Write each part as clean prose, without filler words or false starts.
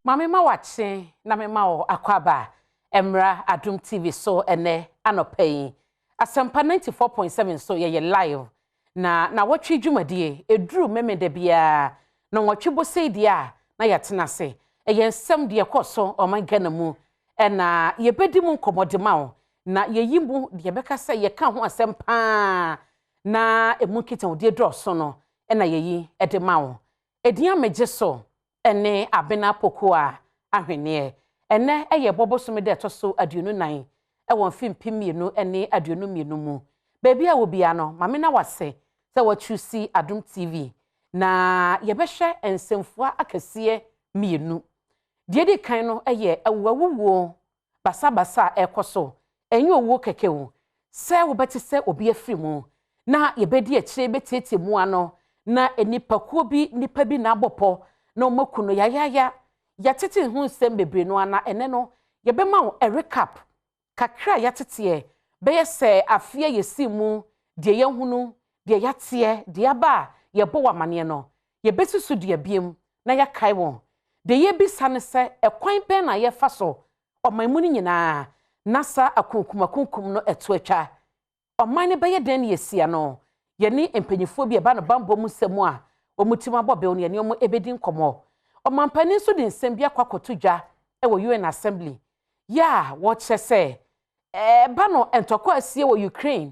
Mame ma wache na me ma o akwaba emra Adom TV so ene anopai asempa 94.7 so ye live na Nnawotwi dwumadie eduru memede bia na Nnawotwi bosei dia na yatena se eye nsem de koso o man Ghana mu na ye bedi mu nkomodema o na ye yimbu de beka se ye ka ho asempa na emu kitan de droso no na ye yi edema o edian meje so ene abena pokoa ahwene ene eye bobosome de toso aduonu nan won fimpimienu ene aduonu mienu mu baby a wobia no mame na wase se wachusi Adom TV na yebehwe ensemfua akese mienu diedi kan no eye awuwo basa ekoso enye owo kekewo se wobeti se obi afirimu na yebedi akire betete mu ano na enipakuo bi nipa bi na abopo na omakuno ya tete hu nsem bebre no ana ene no yebema wo recap kakra ya tete be se afia yesimu de yehunu de yate de aba yebo wamane no yebesusu de biem na yakai won de yebisa ne se ekwan ben na yefa so omanmu ni nyina nasa akunkum no eto atwa oman ne beye den yesia no ye ni empanyifo bi eba no bambo mu semu a omutima bobe on ye ne omo ebedi nkomo omampani so de nsem bia kwakoto dwa wo UN assembly ya wo chese ba no entoko asie wo Ukraine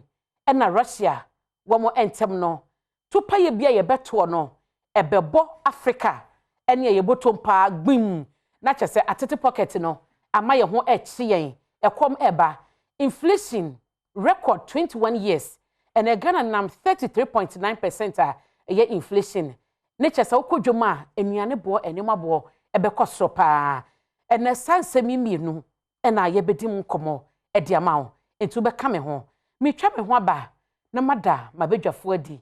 na Russia wo mo entem no tupa ye bia ye beto no ebebo Africa ene ye botompa gbim na chese atete pocket no ama ye ho echi yen ekom eba inflation record 21 years and Ghana nam 33.9% ye inflation ne chese okodwoma enuane bo enema bo ebekosro pa ene sansemi mienu ena ye bedim nkomo ediamao entu beka me ho metwa me ho aba na mada mabedwafo adi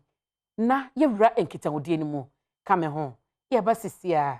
na yewura enkitawodie ni mu ka me ho ye basisia